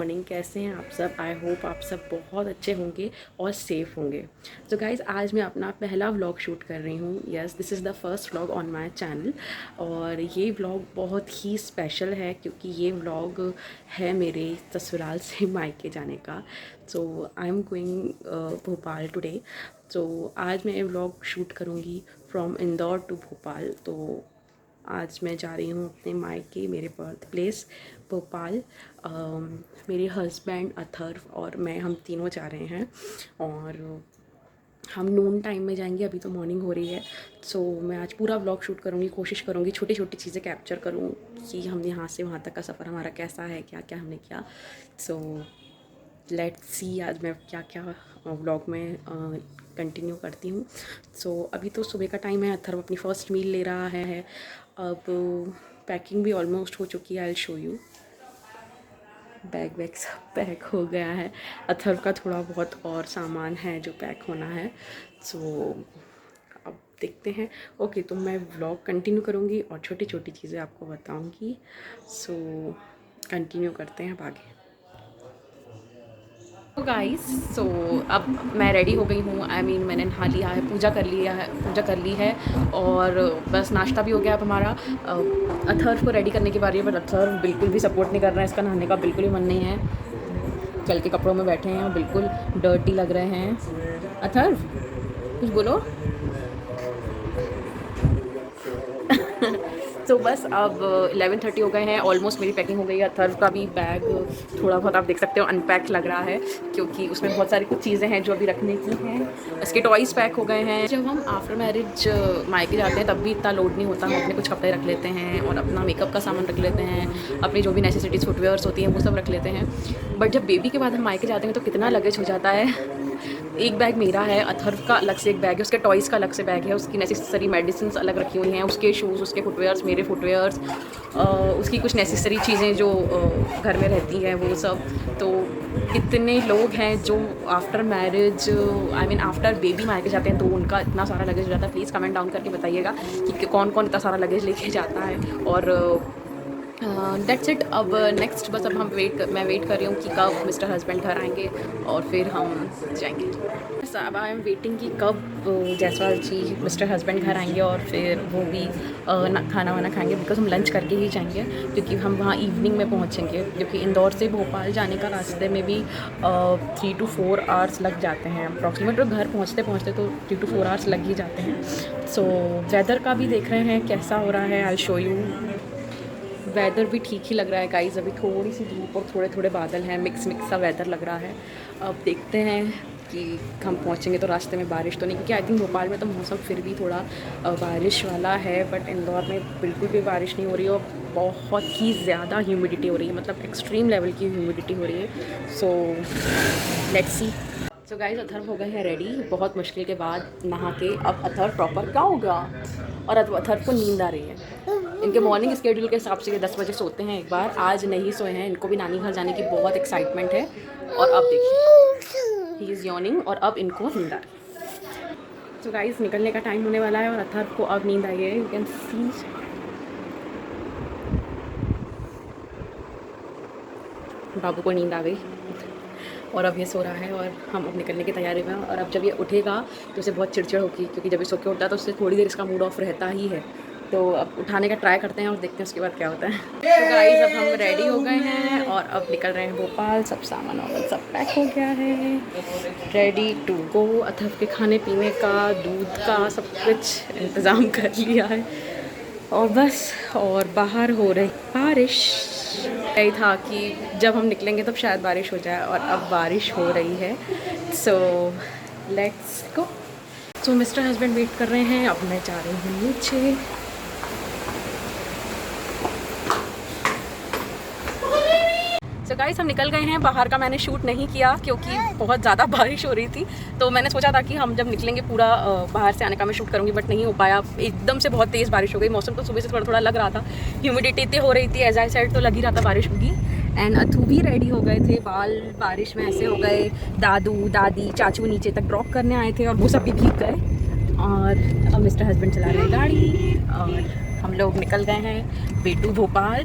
Morning, कैसे हैं आप सब। आई होप आप सब बहुत अच्छे होंगे और सेफ़ होंगे। तो गाइज़, आज मैं अपना पहला व्लॉग शूट कर रही हूँ। Yes, this is the first vlog on my channel. और ये व्लॉग बहुत ही स्पेशल है क्योंकि ये व्लॉग है मेरे ससुराल से मायके जाने का। So I am going Bhopal today. तो आज मैं ये व्लॉग शूट करूँगी फ्रॉम इंदौर टू भोपाल। तो आज मैं जा रही हूँ अपने मायके, मेरे बर्थ प्लेस भोपाल। मेरे हस्बैंड अथर्व और मैं, हम तीनों जा रहे हैं और हम नून टाइम में जाएंगे। अभी तो मॉर्निंग हो रही है। सो मैं आज पूरा व्लॉग शूट करूँगी, कोशिश करूँगी छोटी छोटी चीज़ें कैप्चर करूँ कि हम यहाँ से वहाँ तक का सफ़र हमारा कैसा है, क्या क्या हमने किया। सो लेट्स सी आज मैं क्या क्या व्लॉग में कंटिन्यू करती हूँ। सो अभी तो सुबह का टाइम है, अथर्व अपनी फ़र्स्ट मील ले रहा है। अब पैकिंग भी ऑलमोस्ट हो चुकी है। I will show you. Bag वैग सब पैक हो गया है। अथर्व का थोड़ा बहुत और सामान है जो पैक होना है। सो अब देखते हैं। ओके, तो मैं व्लॉग कंटिन्यू करूँगी और छोटी छोटी चीज़ें आपको बताऊँगी। सो कंटिन्यू करते हैं अब आगे। तो गाइस, सो अब मैं रेडी हो गई हूँ। मैंने नहा लिया है, पूजा कर ली है और बस नाश्ता भी हो गया अब हमारा। अथर्व को रेडी करने की बारी है, बट अथर्व बिल्कुल भी सपोर्ट नहीं कर रहा है। इसका नहाने का बिल्कुल ही मन नहीं है। कल के कपड़ों में बैठे हैं और बिल्कुल डर्टी लग रहे हैं। अथर्व, कुछ बोलो। तो बस अब 11:30 हो गए हैं। ऑलमोस्ट मेरी पैकिंग हो गई है। अथर्व का भी बैग थोड़ा बहुत आप देख सकते हो अनपैक लग रहा है क्योंकि उसमें बहुत सारी कुछ चीज़ें हैं जो अभी रखने की हैं। उसके टॉयज़ पैक हो गए हैं। जब हम आफ्टर मैरिज मायके जाते हैं तब भी इतना लोड नहीं होता। हम अपने कुछ कपड़े रख लेते हैं और अपना मेकअप का सामान रख लेते हैं, अपनी जो भी नेसेसिटीज़ फुटवेयर्स होती हैं वो सब रख लेते हैं। बट जब बेबी के बाद हम मायके जाते हैं तो कितना लगेज हो जाता है। एक बैग मेरा है, अथर्व का अलग से एक बैग है, उसके टॉयज़ का अलग से बैग है, उसकी नेसेसरी मेडिसिन अलग रखी हुई हैं, उसके शूज़, उसके फुटवेयर्स, मेरे फुटवेयर्स, उसकी कुछ नेसेसरी चीज़ें जो घर में रहती हैं वो सब। तो कितने लोग हैं जो आफ्टर मैरिज आफ्टर बेबी मायके जाते हैं तो उनका इतना सारा लगेज हो जाता है। प्लीज़ कमेंट डाउन करके बताइएगा कि कौन कौन इतना सारा लगेज लेके जाता है। और दैट्स इट। अब नेक्स्ट बस अब मैं वेट कर रही हूँ कि कब मिस्टर हस्बैंड घर आएंगे और फिर हम जाएंगे। बस अब आई एम वेटिंग कि कब जायसवाल जी मिस्टर हस्बैंड घर आएंगे और फिर वो भी खाना वाना खाएंगे, बिकॉज हम लंच करके ही जाएंगे क्योंकि हम वहाँ इवनिंग में पहुँचेंगे। क्योंकि इंदौर से भोपाल जाने का रास्ते में भी 3 to 4 आवर्स लग जाते हैं अप्रॉक्सीमेट। और घर पहुँचते पहुँचते तो 3 to 4 आवर्स लग ही जाते हैं। सो वेदर का भी देख रहे हैं कैसा हो रहा है। I show you. वेदर भी ठीक ही लग रहा है गाइस। अभी थोड़ी सी धूप और थोड़े थोड़े बादल हैं, मिक्स सा वेदर लग रहा है। अब देखते हैं कि हम पहुंचेंगे तो रास्ते में बारिश तो नहीं, क्योंकि आई थिंक भोपाल में तो मौसम फिर भी थोड़ा बारिश वाला है, बट इंदौर में बिल्कुल भी बारिश नहीं हो रही है और बहुत ही ज़्यादा ह्यूमिडिटी हो रही है, मतलब एक्सट्रीम लेवल की ह्यूमिडिटी हो रही है। So let's see. So guys, Atharva हो गए हैं रेडी बहुत मुश्किल के बाद नहा के। अब अथर्व प्रॉपर क्या होगा और अथर्व को नींद आ रही है। इनके मॉर्निंग स्केड्यूल के हिसाब से ये 10 बजे सोते हैं। एक बार आज नहीं सोए हैं, इनको भी नानी घर जाने की बहुत एक्साइटमेंट है। और अब देखिए, ही इज़ यॉर्निंग और अब इनको नींद आ रही है। सो गाइस, निकलने का टाइम होने वाला है और अथर्व को अब नींद आई है। यू कैन सी बाबू को नींद आ गई और अब ये सो रहा है और हम अब निकलने की तैयारी में। और अब जब ये उठेगा तो उसे बहुत चिड़चिड़ होगी, क्योंकि जब ये सो के उठता है तो उससे थोड़ी देर इसका मूड ऑफ रहता ही है। तो अब उठाने का ट्राई करते हैं और देखते हैं उसके बाद क्या होता है। तो गाइस, अब हम रेडी हो गए हैं और अब निकल रहे हैं भोपाल। सब सामान वामान सब पैक हो गया है, रेडी टू गो। अथर्व के खाने पीने का, दूध का सब कुछ इंतज़ाम कर लिया है और बस। और बाहर हो रही बारिश। यही था कि जब हम निकलेंगे तब शायद बारिश हो जाए और अब बारिश हो रही है। So let's go. So mister husband wait कर रहे हैं, अब मैं जा रही हूँ नीचे। सो गाइस, हम निकल गए हैं। बाहर का मैंने शूट नहीं किया क्योंकि बहुत ज़्यादा बारिश हो रही थी। तो मैंने सोचा था कि हम जब निकलेंगे पूरा बाहर से आने का मैं शूट करूँगी, बट नहीं हो पाया। एकदम से बहुत तेज़ बारिश हो गई। मौसम तो सुबह से थोड़ा थोड़ा लग रहा था, ह्यूमिडिटी इतनी हो रही थी, एज आई सेड, तो लग ही रहा था बारिश होगी। एंड अथू भी रेडी हो गए थे, बाल बारिश में ऐसे हो गए। दादू दादी चाचू नीचे तक ड्रॉप करने आए थे और वो सब भी भीग गए। और अब मिस्टर हस्बैंड चला रहे हैं गाड़ी और हम लोग निकल गए हैं वे टू भोपाल।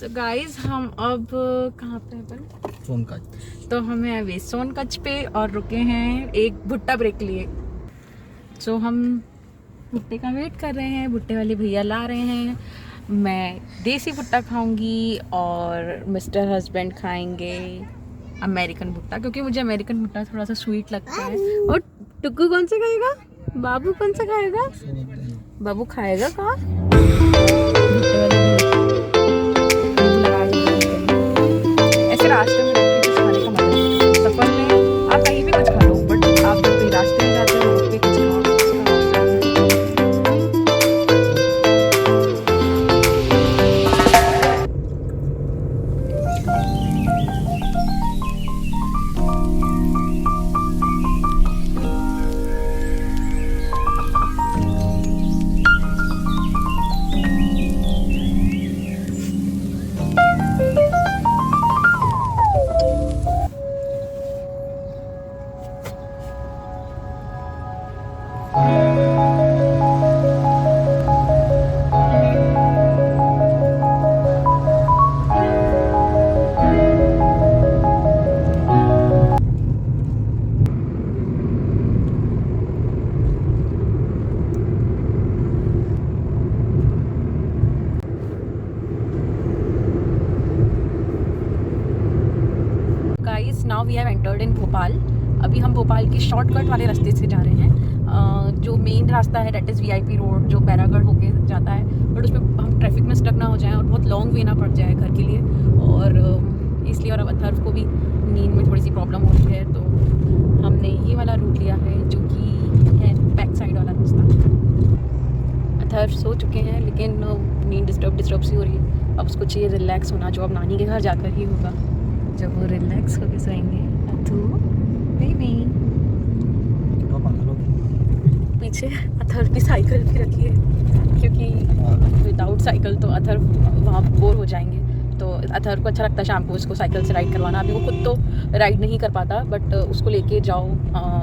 तो गाइस हम अब कहाँ पे हैं अपन? सोनकच्छ। तो हमें अभी सोनकच्छ पे और रुके हैं एक भुट्टा ब्रेक लिए। तो हम भुट्टे का वेट कर रहे हैं, भुट्टे वाले भैया ला रहे हैं। मैं देसी भुट्टा खाऊंगी और मिस्टर हस्बैंड खाएंगे अमेरिकन भुट्टा, क्योंकि मुझे अमेरिकन भुट्टा थोड़ा सा स्वीट लगता है। और टुक्कू कौन सा खाएगा? बाबू कौन सा खाएगा? बाबू खाएगा कहाँ? ऐसे रास्ते में रुक के कुछ खाने का मजा नहीं है। सफर में आप कहीं भी कुछ खा लो, बट आप जब कहीं रास्ते में जाते हो रुक के कुछ खाओ। Guys now we have entered in Bhopal. अभी हम भोपाल के शॉर्टकट वाले रास्ते से जा रहे हैं। जो मेन रास्ता है डेट इज़ वीआईपी रोड, जो बैरागढ़ होके जाता है, बट उसमें हम ट्रैफिक में स्टक ना हो जाएं और बहुत लॉन्ग वे ना पड़ जाए घर के लिए। और इसलिए, और अब अथर्व को भी नींद में थोड़ी सी प्रॉब्लम हो रही है, तो हमने ये वाला रूट लिया है जो कि है बैक साइड वाला रास्ता। अथर्व सो चुके हैं लेकिन नींद डिस्टर्ब सी हो रही है। अब उसको चाहिए रिलैक्स होना, जो अब नानी के घर जाकर ही होगा, जब वो रिलैक्स होकर सोएंगे। अथू बेबी। पीछे अथर्व की साइकिल भी रखी है, क्योंकि विदाउट साइकिल तो अथर्व वहाँ बोर हो जाएंगे। तो अथर्व को अच्छा लगता है शाम को उसको साइकिल से राइड करवाना। अभी वो खुद तो राइड नहीं कर पाता, बट उसको लेके जाओ,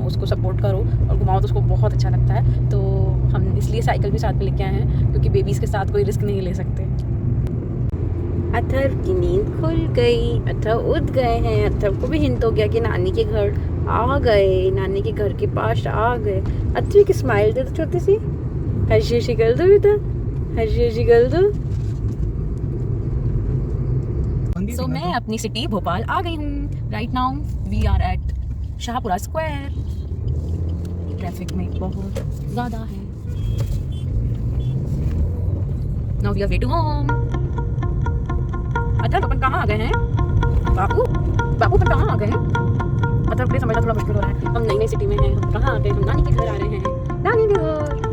उसको सपोर्ट करो और घुमाओ तो उसको बहुत अच्छा लगता है। तो हम इसलिए साइकिल भी साथ में लेके आए हैं, क्योंकि बेबीज़ के साथ कोई रिस्क नहीं ले सकते। अथर्व की नींद खुल गई, अथर्व उठ गए हैं। अथर्व को भी हिंट हो गया कि नानी के घर आ गए, नानी के घर के पास आ गए। अथर्व की स्माइल दे दो छोटी सी, हंसी हंसी कर दो बेटा, हंसी हंसी कर दो। सो मैं अपनी सिटी भोपाल आ गई हूँ। Right now we are at Shahpura square. Traffic में बहुत ज़्यादा है। Now we are way to home. Atharv अपन कहाँ आ गए हैं? बाबू अपन कहाँ आ गए हैं? अथर्व को समझना थोड़ा मुश्किल हो रहा है। हम नई नई सिटी में हैं, हम कहाँ आ गए? हम नानी के घर आ रहे हैं, नानी के घर।